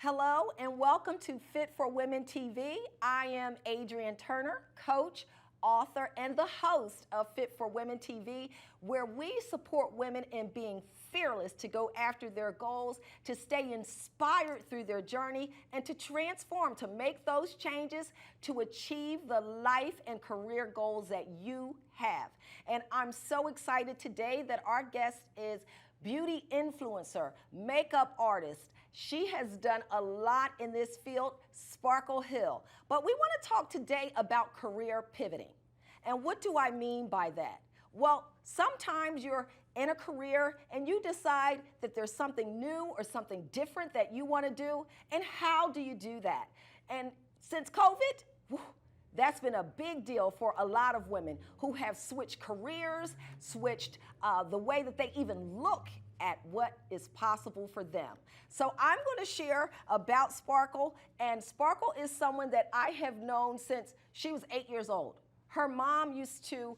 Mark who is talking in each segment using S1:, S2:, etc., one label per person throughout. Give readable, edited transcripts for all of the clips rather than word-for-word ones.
S1: Hello and welcome to Fit for Women TV. I am Adrean Turner, coach, author, and the host of Fit for Women TV, where we support women in being fearless to go after their goals, to stay inspired through their journey, and to transform, to make those changes, to achieve the life and career goals that you have. And I'm so excited today that our guest is beauty influencer, makeup artist. She has done a lot in this field, Sparkle Hill. But we want to talk today about career pivoting. And what do I mean by that? Well, sometimes you're in a career and you decide that there's something new or something different that you want to do. And how do you do that? And since COVID, that's been a big deal for a lot of women who have switched careers, switched the way that they even look at what is possible for them. So I'm going to share about Sparkle, and Sparkle is someone that I have known since she was 8 years old. Her mom used to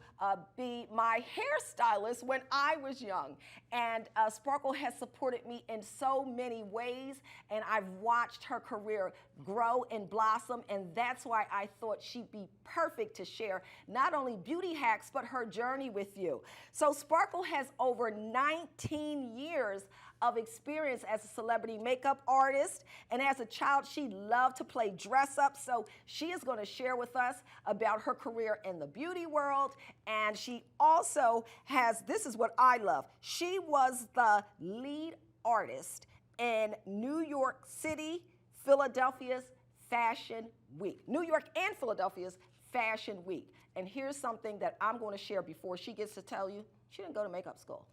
S1: be my hairstylist when I was young, and Sparkle has supported me in so many ways, and I've watched her career grow and blossom, and that's why I thought she'd be perfect to share not only beauty hacks, but her journey with you. So Sparkle has over 19 years of experience as a celebrity makeup artist, and as a child she loved to play dress up, so she is going to share with us about her career in the beauty world. And she also has, this is what I love, she was the lead artist in New York City, Philadelphia's Fashion Week. New York and Philadelphia's Fashion Week. And here's something that I'm going to share before she gets to tell you. She didn't go to makeup school.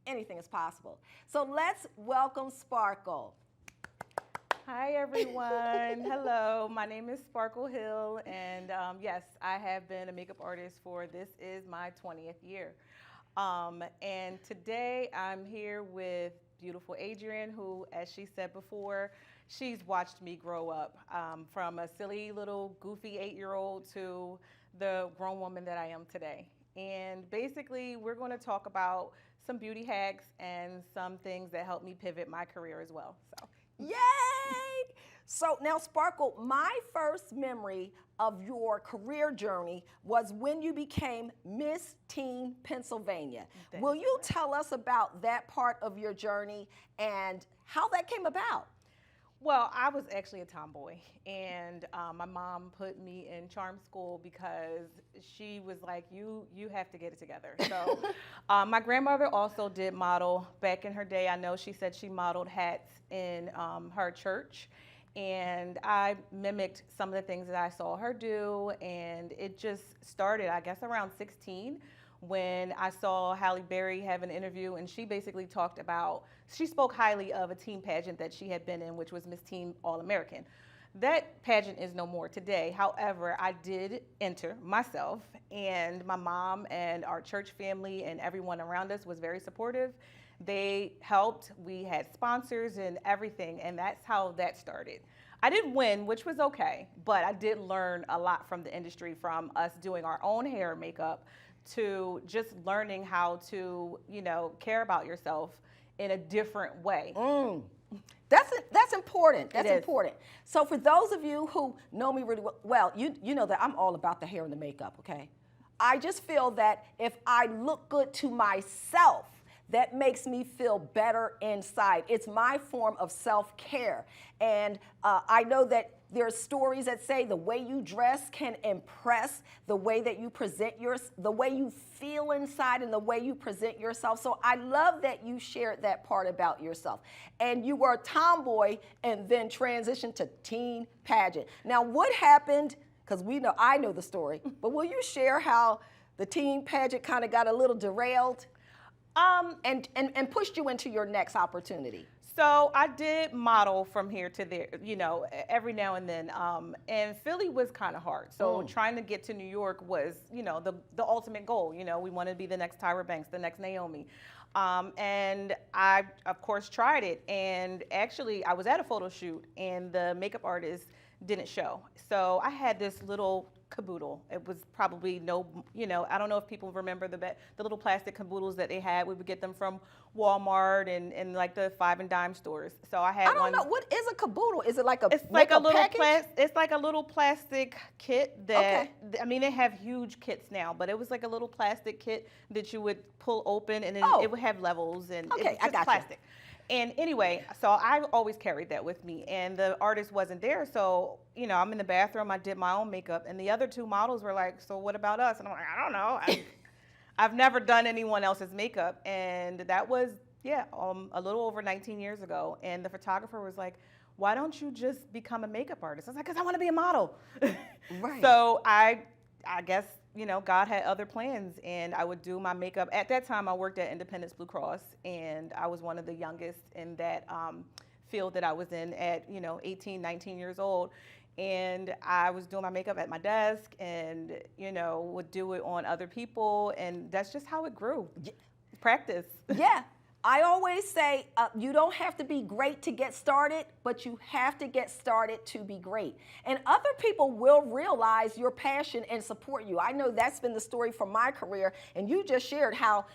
S1: Anything is possible. So let's welcome Sparkle.
S2: Hi everyone. Hello, my name is Sparkle Hill, and yes, I have been a makeup artist for, this is my 20th year. And today I'm here with beautiful Adrian, who, as she said before, she's watched me grow up from a silly little goofy 8-year-old to the grown woman that I am today. And basically we're going to talk about some beauty hacks and some things that helped me pivot my career as well. So,
S1: yay! So now, Sparkle, my first memory of your career journey was when you became Miss Teen Pennsylvania. Will you tell us about that part of your journey and how that came about?
S2: Well, I was actually a tomboy, and my mom put me in charm school because she was like, you have to get it together. So my grandmother also did model back in her day. I know she said she modeled hats in her church, and I mimicked some of the things that I saw her do, and it just started, I guess, around 16. When I saw Halle Berry have an interview, and she basically talked about, she spoke highly of a teen pageant that she had been in, which was Miss Teen All-American. That pageant is no more today. However, I did enter myself, and my mom and our church family and everyone around us was very supportive. They helped, we had sponsors and everything, and that's how that started. I didn't win, which was okay, but I did learn a lot from the industry, from us doing our own hair and makeup, to just learning how to, care about yourself in a different way.
S1: That's important. That's important. So for those of you who know me really well, you know that I'm all about the hair and the makeup, okay? I just feel that if I look good to myself, that makes me feel better inside. It's my form of self-care. And I know that there are stories that say the way you dress can impress the way that you present the way you feel inside and the way you present yourself. So I love that you shared that part about yourself. And you were a tomboy and then transitioned to teen pageant. Now what happened, because I know the story, but will you share how the teen pageant kind of got a little derailed and pushed you into your next opportunity?
S2: So I did model from here to there, every now and then. And Philly was kind of hard. So trying to get to New York was, the ultimate goal. We wanted to be the next Tyra Banks, the next Naomi. And I, of course, tried it. And actually, I was at a photo shoot, and the makeup artist didn't show. So I had this little caboodle. It was probably no, I don't know if people remember the little plastic caboodles that they had. We would get them from Walmart and like the 5 and dime stores. So I had
S1: I don't know. What is a caboodle? Is it like a
S2: It's like a little
S1: package?
S2: it's like a little plastic kit that,
S1: Okay.
S2: I mean, they have huge kits now, but it was like a little plastic kit that you would pull open, and then
S1: Oh.
S2: it would have levels, and
S1: Okay,
S2: it was
S1: I
S2: just
S1: gotcha.
S2: plastic. And anyway, so I always carried that with me, and the artist wasn't there, so I'm in the bathroom, I did my own makeup, and the other 2 models were like, so what about us? And I'm like, I don't know. I've never done anyone else's makeup, and that was a little over 19 years ago. And the photographer was like, why don't you just become a makeup artist? I was like, because I want to be a model.
S1: Right.
S2: So I guess, God had other plans, and I would do my makeup. At that time, I worked at Independence Blue Cross, and I was one of the youngest in that field that I was in at, 18, 19 years old. And I was doing my makeup at my desk and, would do it on other people. And that's just how it grew. Practice.
S1: Yeah. I always say you don't have to be great to get started, but you have to get started to be great. And other people will realize your passion and support you. I know that's been the story for my career. And you just shared how,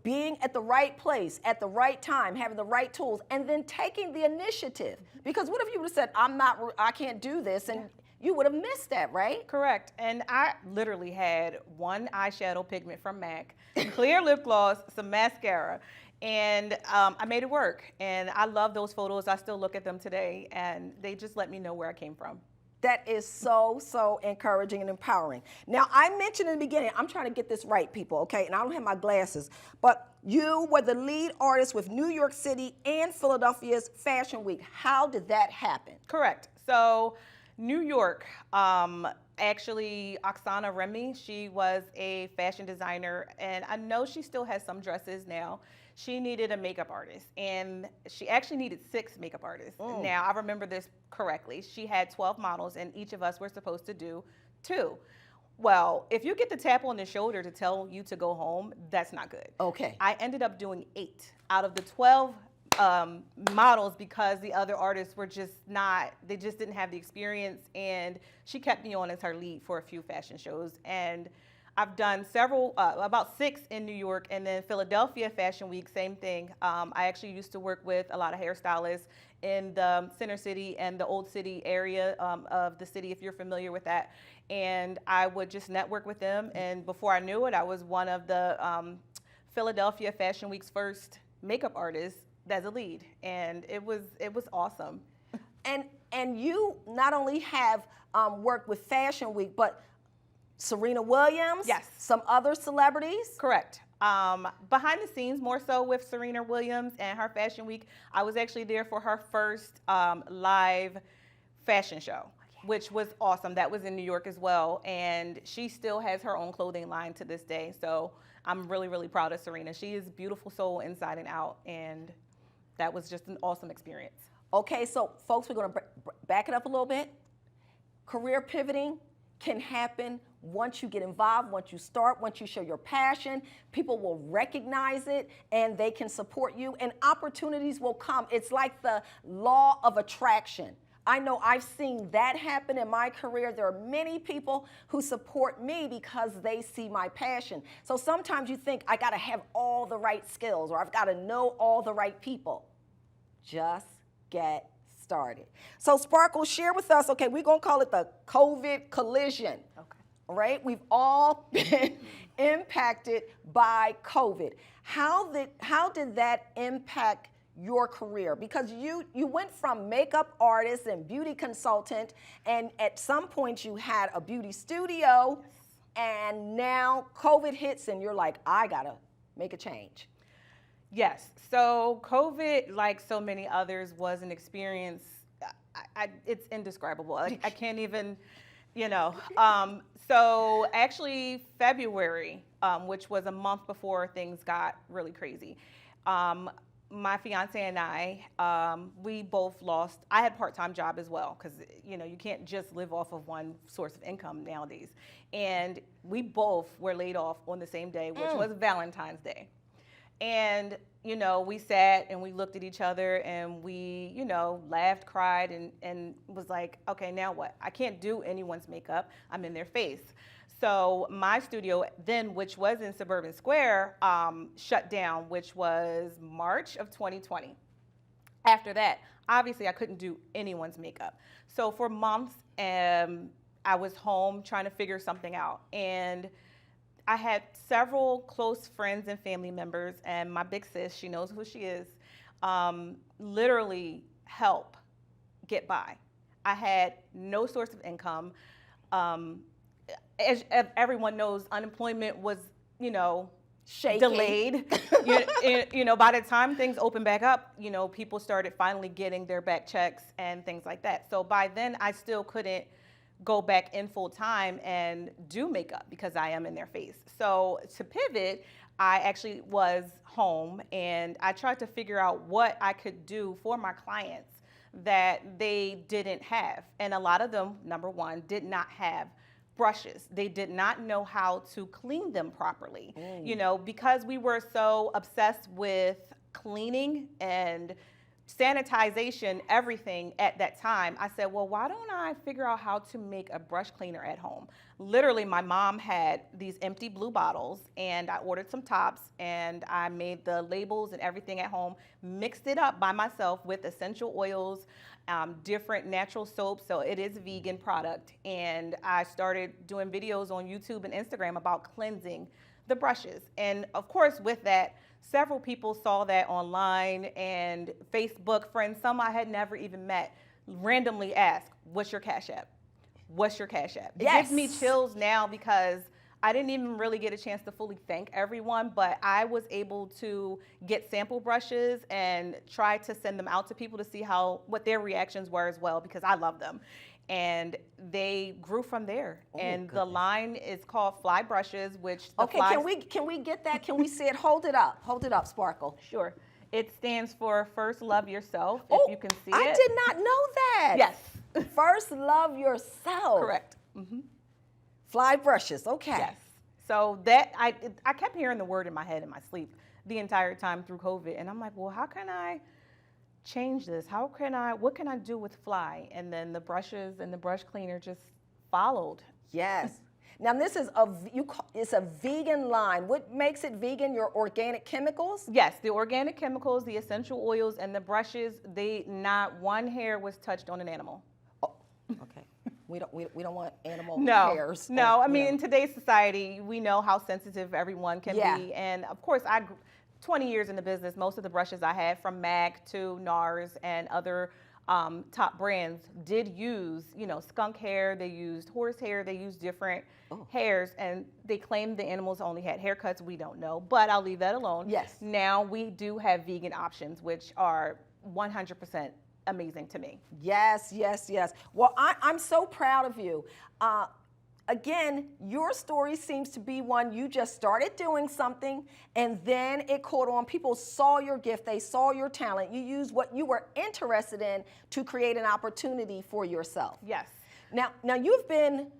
S1: being at the right place at the right time, having the right tools, and then taking the initiative. Because what if you would have said, I can't do this, and you would have missed that, right?
S2: Correct. And I literally had one eyeshadow pigment from MAC, clear lip gloss, some mascara, and I made it work. And I love those photos. I still look at them today, and they just let me know where I came from.
S1: That is so encouraging and empowering. Now, I mentioned in the beginning, I'm trying to get this right, people, okay? And I don't have my glasses, but you were the lead artist with New York City and Philadelphia's Fashion Week. How did that happen?
S2: Correct. So New York, actually, Oksana Remy, she was a fashion designer, and I know she still has some dresses now. She needed a makeup artist, and she actually needed 6 makeup artists.
S1: Mm.
S2: Now, I remember this correctly. She had 12 models, and each of us were supposed to do 2. Well, if you get the tap on the shoulder to tell you to go home, that's not good.
S1: Okay.
S2: I ended up doing 8 out of the 12 models because the other artists were they just didn't have the experience, and she kept me on as her lead for a few fashion shows. And I've done several, about 6 in New York, and then Philadelphia Fashion Week, same thing. I actually used to work with a lot of hairstylists in the Center City and the Old City area of the city, if you're familiar with that. And I would just network with them, and before I knew it, I was one of the Philadelphia Fashion Week's first makeup artists as a lead, and it was awesome.
S1: And you not only have worked with Fashion Week, but Serena Williams,
S2: Yes.
S1: Some other celebrities.
S2: Correct. Behind the scenes, more so with Serena Williams and her Fashion Week, I was actually there for her first live fashion show, which was awesome. That was in New York as well, and she still has her own clothing line to this day. So I'm really proud of Serena. She is a beautiful soul inside and out, and that was just an awesome experience.
S1: Okay, so folks, we're going to back it up a little bit. Career pivoting can happen once you get involved, once you start, once you show your passion. People will recognize it, and they can support you, and opportunities will come. It's like the law of attraction. I know I've seen that happen in my career. There are many people who support me because they see my passion. So sometimes you think, I got to have all the right skills, or I've got to know all the right people. Just get started. So Sparkle, share with us, okay, we're going to call it the COVID collision.
S2: Okay.
S1: All right? We've all been impacted by COVID. How did that impact your career? Because you went from makeup artist and beauty consultant, and at some point you had a beauty studio, and now COVID hits and you're like, I gotta make a change.
S2: Yes. So COVID, like so many others, was an experience. It's indescribable. I can't even, So actually February, which was a month before things got really crazy, my fiance and I, we both lost. I had a part-time job as well, because you can't just live off of one source of income nowadays. And we both were laid off on the same day, which was Valentine's Day. And, you know, we sat and we looked at each other and we, you know, laughed, cried, and was like, okay, now what? I can't do anyone's makeup. I'm in their face. So my studio then, which was in Suburban Square, shut down, which was March of 2020. After that, obviously I couldn't do anyone's makeup. So for months, I was home trying to figure something out. And I had several close friends and family members, and my big sis, she knows who she is, literally help get by. I had no source of income. As everyone knows, unemployment was, you know,
S1: Shaky.
S2: delayed. you know, by the time things opened back up, you know, people started finally getting their back checks and things like that. So by then, I still couldn't go back in full time and do makeup because I am in their face. So to pivot, I actually was home and I tried to figure out what I could do for my clients that they didn't have. And a lot of them, number one, did not have brushes. They did not know how to clean them properly. You know, because we were so obsessed with cleaning and sanitization, everything at that time, I said, well, why don't I figure out how to make a brush cleaner at home? Literally, my mom had these empty blue bottles and I ordered some tops and I made the labels and everything at home, mixed it up by myself with essential oils, different natural soaps, so it is a vegan product. And I started doing videos on YouTube and Instagram about cleansing the brushes. And of course, with that, several people saw that online and Facebook friends, some I had never even met, randomly asked, what's your Cash App? What's your Cash App? It gives me chills now because I didn't even really get a chance to fully thank everyone, but I was able to get sample brushes and try to send them out to people to see what their reactions were as well, because I love them. And they grew from there. And the line is called Fly Brushes, which
S1: can we get that? Can we see it? Hold it up, Sparkle.
S2: Sure. It stands for First Love Yourself, if you can see it.
S1: I did not know that.
S2: Yes.
S1: First Love Yourself.
S2: Correct. Mm-hmm.
S1: Fly Brushes, okay.
S2: Yes. So that, I kept hearing the word in my head in my sleep the entire time through COVID. And I'm like, well, how can I change this? What can I do with Fly? And then the brushes and the brush cleaner just followed.
S1: Yes. Now this is it's a vegan line. What makes it vegan? Your organic chemicals?
S2: Yes, the organic chemicals, the essential oils, and the brushes. Not one hair was touched on an animal.
S1: Oh, okay. We don't want animal hairs.
S2: No, I mean, in today's society, we know how sensitive everyone can be. And of course, 20 years in the business, most of the brushes I had from MAC to NARS and other top brands did use, you know, skunk hair, they used horse hair, they used different hairs, and they claimed the animals only had haircuts. We don't know, but I'll leave that alone.
S1: Yes.
S2: Now we do have vegan options, which are 100% amazing to me.
S1: Yes, yes, yes. Well, I'm so proud of you. Again, your story seems to be one you just started doing something and then it caught on. People saw your gift, they saw your talent. You used what you were interested in to create an opportunity for yourself.
S2: Yes.
S1: Now you've been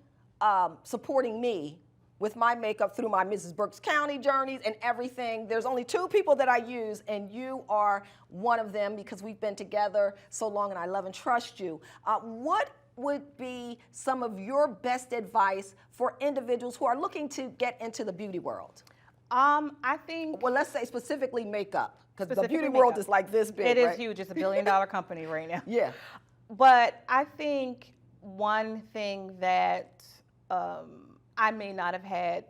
S1: supporting me with my makeup through my Mrs. Brooks County journeys and everything. There's only 2 people that I use, and you are one of them because we've been together so long and I love and trust you. What would be some of your best advice for individuals who are looking to get into the beauty world?
S2: I think...
S1: Well, let's say specifically makeup, because the beauty world is like this big,
S2: It is
S1: right?
S2: huge. It's $1 billion company right now.
S1: Yeah.
S2: But I think one thing that I may not have had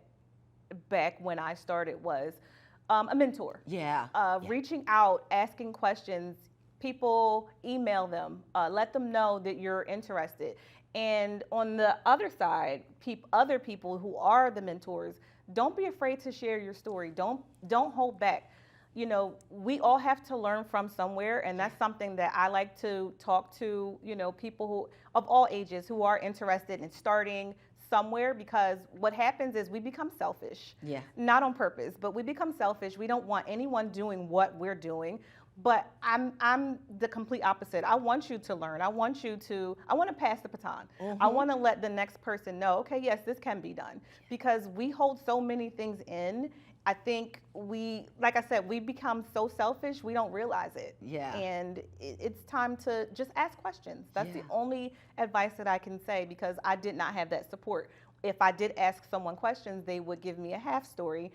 S2: back when I started was a mentor.
S1: Yeah.
S2: Reaching out, asking questions. People, email them, let them know that you're interested. And on the other side, other people who are the mentors, don't be afraid to share your story. Don't hold back. You know, we all have to learn from somewhere, and that's something that I like to talk to, you know, people who of all ages who are interested in starting somewhere, because what happens is we become selfish. Yeah. Not on purpose, but we become selfish. We don't want anyone doing what we're doing. But I'm the complete opposite. I want you to learn. I want to pass the baton. I want to let the next person know, okay, yes, this can be done. Because we hold so many things in I think like I said, we become so selfish, we don't realize it.
S1: Yeah.
S2: And it's time to just ask questions. That's the only advice that I can say, because I did not have that support. If I did ask someone questions, they would give me a half story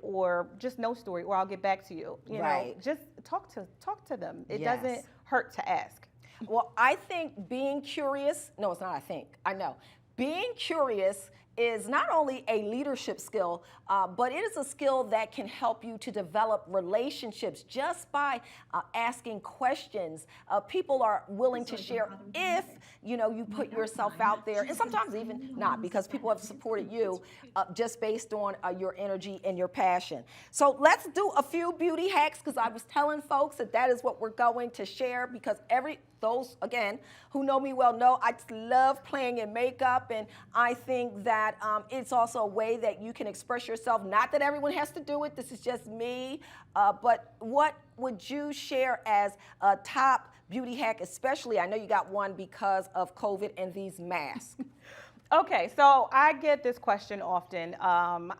S2: or just no story, or I'll get back to you. You know, just talk to them. It doesn't hurt to ask.
S1: Well, I think being curious, no, it's not I think, I know. Being curious is not only a leadership skill, but it is a skill that can help you to develop relationships just by asking questions. People are willing to share if, you know, you put yourself out there, and sometimes even not, because people have supported you just based on your energy and your passion. So let's do a few beauty hacks, because I was telling folks that is what we're going to share, because those, again, who know me well know I love playing in makeup, and I think that it's also a way that you can express yourself. Not that everyone has to do it, this is just me, but what would you share as a top beauty hack, especially, I know you got one because of COVID and these masks.
S2: Okay, so I get this question often. Now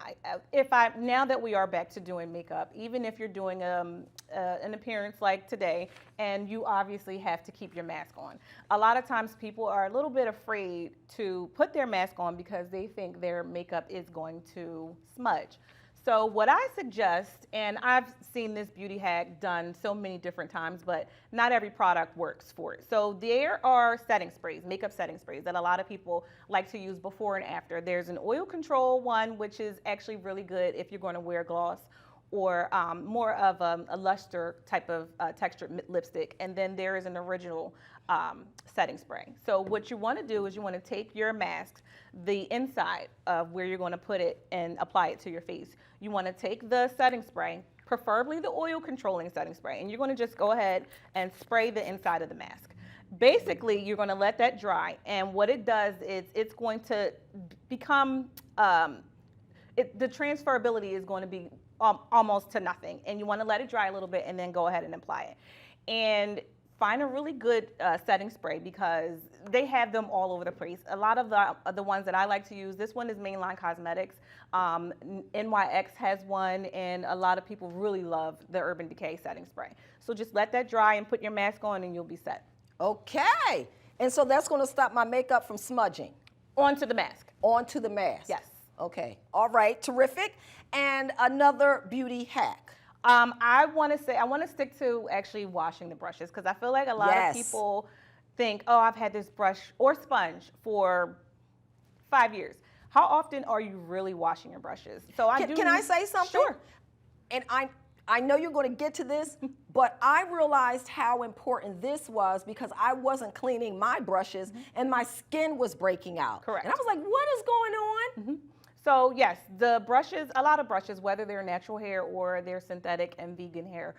S2: that we are back to doing makeup, even if you're doing an appearance like today, and you obviously have to keep your mask on, a lot of times people are a little bit afraid to put their mask on because they think their makeup is going to smudge. So what I suggest, and I've seen this beauty hack done so many different times, but not every product works for it. So there are setting sprays, makeup setting sprays, that a lot of people like to use before and after. There's an oil control one, which is actually really good if you're going to wear gloss or more of a luster type of textured lipstick. And then there is an original setting spray. So what you want to do is you want to take your mask, the inside of where you're going to put it, and apply it to your face. You want to take the setting spray, preferably the oil controlling setting spray, and you're going to just go ahead and spray the inside of the mask. Basically, you're going to let that dry, and what it does is it's going to become, the transferability is going to be almost to nothing, and you want to let it dry a little bit and then go ahead and apply it. And find a really good setting spray, because they have them all over the place. A lot of the ones that I like to use, this one is Mainline Cosmetics. NYX has one, and a lot of people really love the Urban Decay setting spray. So just let that dry and put your mask on, and you'll be set.
S1: Okay. And so that's going to stop my makeup from smudging.
S2: Onto the mask.
S1: Onto the mask.
S2: Yes.
S1: Okay. All right. Terrific. And another beauty hack.
S2: I want to stick to actually washing the brushes, because I feel like a lot of people think, oh, I've had this brush or sponge for 5 years. How often are you really washing your brushes? So Can I say something? Sure.
S1: And I know you're going to get to this, but I realized how important this was because I wasn't cleaning my brushes and my skin was breaking out.
S2: Correct.
S1: And I was like, what is going on?
S2: So yes, the brushes, a lot of brushes, whether they're natural hair or they're synthetic and vegan hair,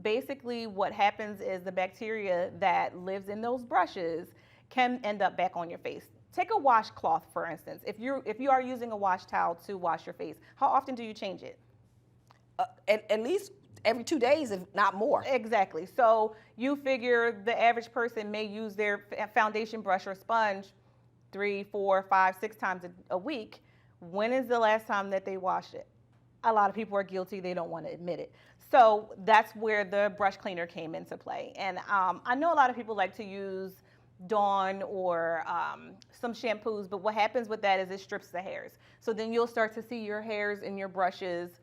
S2: basically what happens is the bacteria that lives in those brushes can end up back on your face. Take a washcloth, for instance. If you are using a wash towel to wash your face, how often do you change it?
S1: At least every 2 days, if not more.
S2: Exactly. So you figure the average person may use their foundation brush or sponge 3, 4, 5, 6 times a week. When is the last time that they washed it? A lot of people are guilty. They don't want to admit it. So that's where the brush cleaner came into play. And I know a lot of people like to use Dawn or some shampoos, but what happens with that is it strips the hairs. So then you'll start to see your hairs in your brushes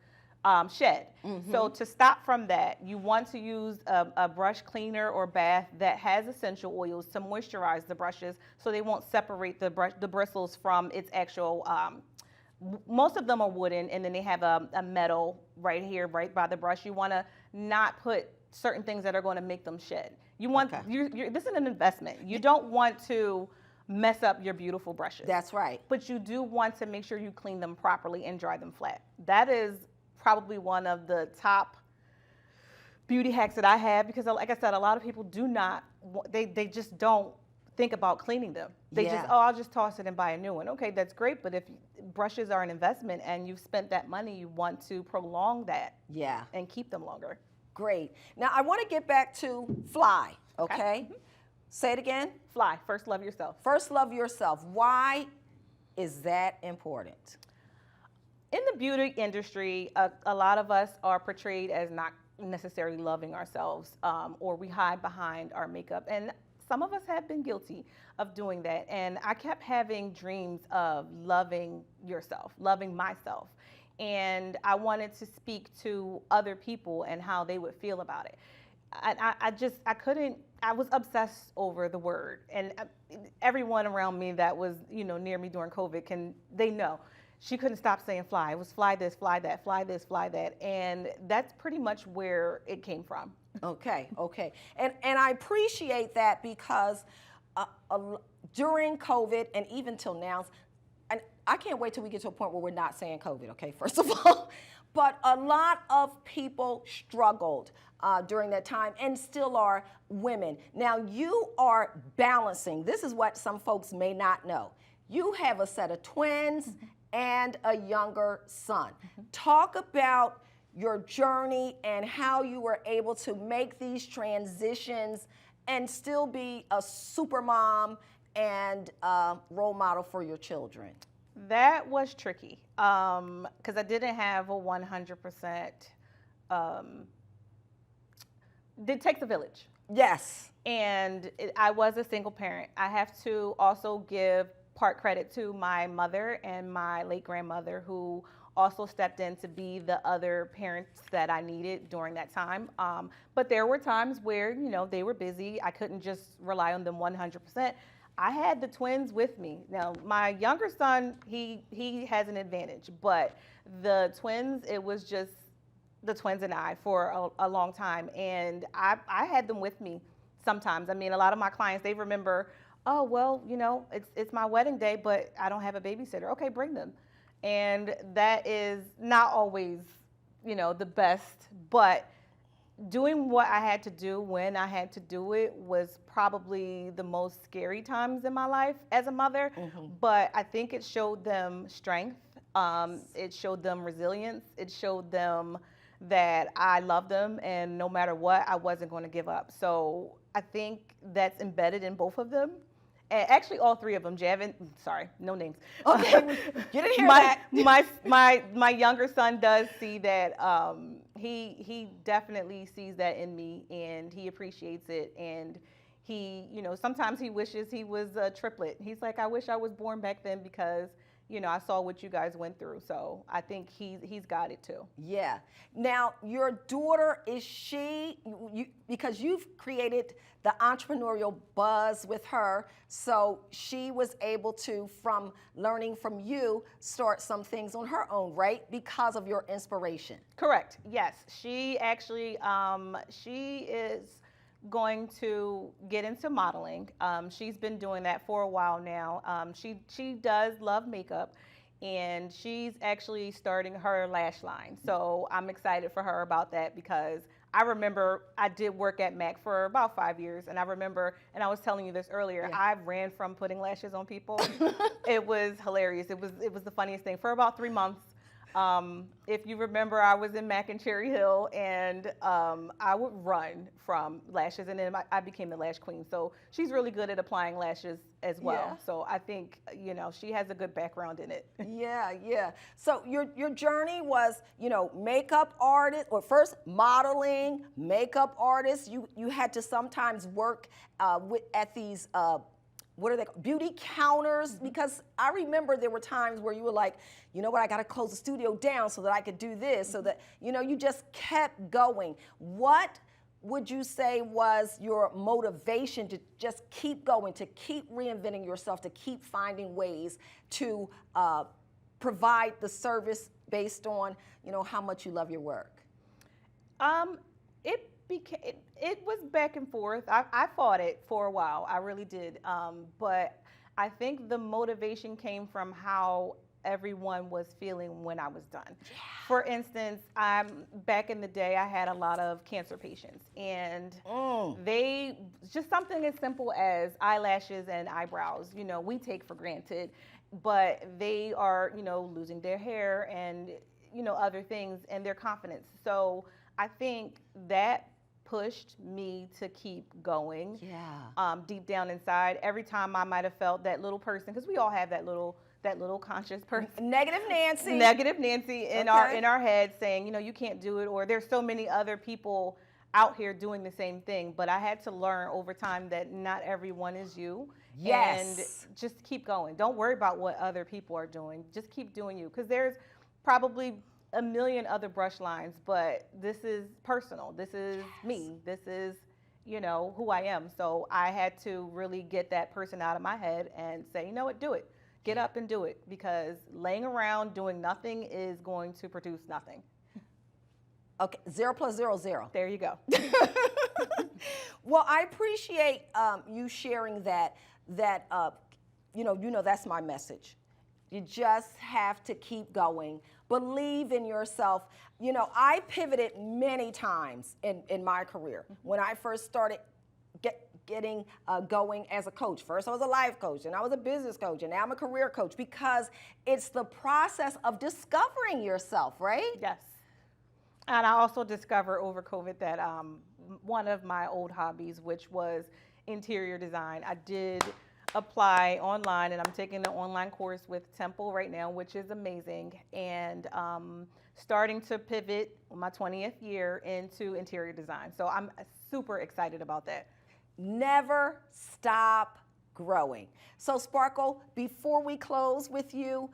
S2: shed. So to stop from that, you want to use a brush cleaner or bath that has essential oils to moisturize the brushes so they won't separate the bristles from its actual most of them are wooden, and then they have a metal right here, right by the brush. You want to not put certain things that are going to make them shed. You want this is an investment. You don't want to mess up your beautiful brushes.
S1: That's right.
S2: But you do want to make sure you clean them properly and dry them flat. That is probably one of the top beauty hacks that I have, because like I said, a lot of people do not, they just don't think about cleaning them. They just, oh, I'll just toss it and buy a new one. Okay, that's great, but if brushes are an investment and you've spent that money, you want to prolong that and keep them longer.
S1: Great. Now I want to get back to fly, okay? Say it again.
S2: Fly. First love yourself.
S1: First love yourself. Why is that important?
S2: In the beauty industry, a lot of us are portrayed as not necessarily loving ourselves, or we hide behind our makeup. And some of us have been guilty of doing that. And I kept having dreams of loving yourself, loving myself. And I wanted to speak to other people and how they would feel about it. I couldn't, I was obsessed over the word. And everyone around me that was, near me during COVID they know. She couldn't stop saying fly. It was fly this, fly that, fly this, fly that. And that's pretty much where it came from.
S1: Okay. And I appreciate that because during COVID and even till now, and I can't wait till we get to a point where we're not saying COVID, okay, first of all. But a lot of people struggled during that time and still are women. Now you are balancing. This is what some folks may not know. You have a set of twins and a younger son. Talk about your journey and how you were able to make these transitions and still be a super mom and role model for your children.
S2: That was tricky because I didn't have a 100%. It takes a village.
S1: Yes.
S2: And I was a single parent. I have to also give part credit to my mother and my late grandmother, who also stepped in to be the other parents that I needed during that time. But there were times where, they were busy. I couldn't just rely on them 100%. I had the twins with me. Now, my younger son, he has an advantage, but the twins, it was just the twins and I for a long time. And I had them with me sometimes. I mean, a lot of my clients, they remember, oh, well, it's my wedding day, but I don't have a babysitter. Okay, bring them. And that is not always, the best, but doing what I had to do when I had to do it was probably the most scary times in my life as a mother. But I think it showed them strength. It showed them resilience. It showed them that I love them, and no matter what, I wasn't going to give up. So I think that's embedded in both of them. And actually, all three of them. Sorry, no names.
S1: Okay, you didn't hear that.
S2: My younger son does see that. He definitely sees that in me, and he appreciates it. And he, sometimes he wishes he was a triplet. He's like, I wish I was born back then because, I saw what you guys went through. So I think he's got it too.
S1: Yeah. Now, your daughter, is she, because you've created the entrepreneurial buzz with her, so she was able to, from learning from you, start some things on her own, right? Because of your inspiration.
S2: Correct. Yes. She actually, she is going to get into modeling. She's been doing that for a while now. She does love makeup, and she's actually starting her lash line. So I'm excited for her about that because I remember I did work at MAC for about 5 years, and I remember, and I was telling you this earlier, I ran from putting lashes on people. It was hilarious. It was the funniest thing for about 3 months. If you remember, I was in Mac and Cherry Hill, and I would run from lashes, and then I became the lash queen. So she's really good at applying lashes as well.
S1: Yeah.
S2: So I think, she has a good background in it.
S1: Yeah. So your journey was, makeup artist, or first modeling, makeup artist. You had to sometimes work at these what are they called? Beauty counters, because I remember there were times where you were like, you know what, I got to close the studio down so that I could do this, so that, you just kept going. What would you say was your motivation to just keep going, to keep reinventing yourself, to keep finding ways to provide the service based on, how much you love your work?
S2: It was back and forth. I fought it for a while. I really did. But I think the motivation came from how everyone was feeling when I was done. Yeah. For instance, back in the day, I had a lot of cancer patients, and they just something as simple as eyelashes and eyebrows, we take for granted, but they are, losing their hair and, other things, and their confidence. So I think that pushed me to keep going.
S1: Yeah.
S2: Deep down inside, every time I might have felt that little person, because we all have that that little conscious person.
S1: Negative Nancy.
S2: Negative Nancy in our head saying, you know, you can't do it, or there's so many other people out here doing the same thing. But I had to learn over time that not everyone is you.
S1: Yes.
S2: And just keep going. Don't worry about what other people are doing. Just keep doing you, because there's probably a million other brush lines, but this is personal. This is me. This is, you know, who I am. So I had to really get that person out of my head and say, you know what, do it. Get up and do it, because laying around doing nothing is going to produce nothing.
S1: Okay, 0 + 0 = 0.
S2: There you go.
S1: Well, I appreciate you sharing that. You know, that's my message. You just have to keep going. Believe in yourself. You know, I pivoted many times in my career. When I first started getting going as a coach. First I was a life coach, and I was a business coach, and now I'm a career coach, because it's the process of discovering yourself, right?
S2: Yes. And I also discovered over COVID that one of my old hobbies, which was interior design, I did apply online, and I'm taking an online course with Temple right now, which is amazing, and starting to pivot my 20th year into interior design. So I'm super excited about that.
S1: Never stop growing. So Sparkle, before we close with you,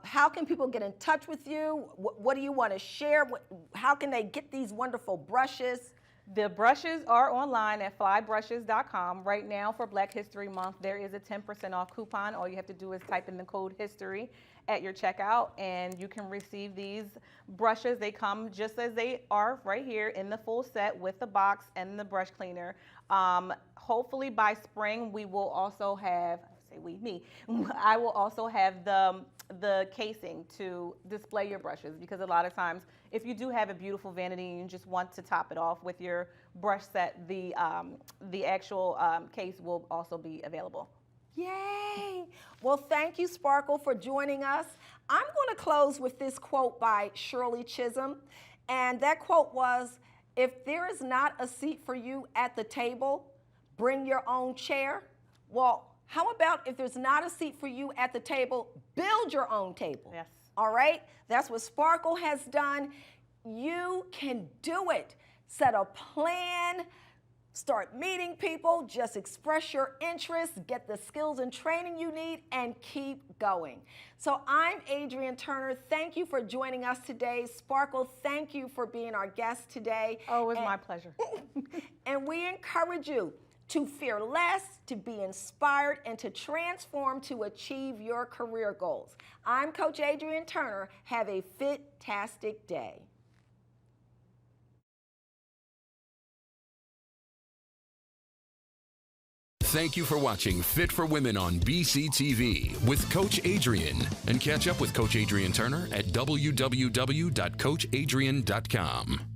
S1: how can people get in touch with you? What do you want to share? How can they get these wonderful brushes?
S2: The brushes are online at flybrushes.com. Right now for Black History Month, there is a 10% off coupon. All you have to do is type in the code HISTORY at your checkout, and you can receive these brushes. They come just as they are right here in the full set with the box and the brush cleaner. Hopefully by spring, we will also have, I will also have the casing to display your brushes, because a lot of times if you do have a beautiful vanity and you just want to top it off with your brush set, the actual case will also be available.
S1: Yay! Well, thank you, Sparkle, for joining us. I'm going to close with this quote by Shirley Chisholm, and that quote was, "If there is not a seat for you at the table, bring your own chair." Well, how about if there's not a seat for you at the table, build your own table?
S2: Yes.
S1: All right? That's what Sparkle has done. You can do it. Set a plan. Start meeting people. Just express your interests. Get the skills and training you need, and keep going. So I'm Adrean Turner. Thank you for joining us today. Sparkle, thank you for being our guest today.
S2: Oh, it was my pleasure.
S1: And we encourage you to fear less, to be inspired, and to transform to achieve your career goals. I'm Coach Adrean Turner. Have a fit-tastic day.
S3: Thank you for watching Fit for Women on BCTV with Coach Adrean. And catch up with Coach Adrean Turner at www.coachadrean.com.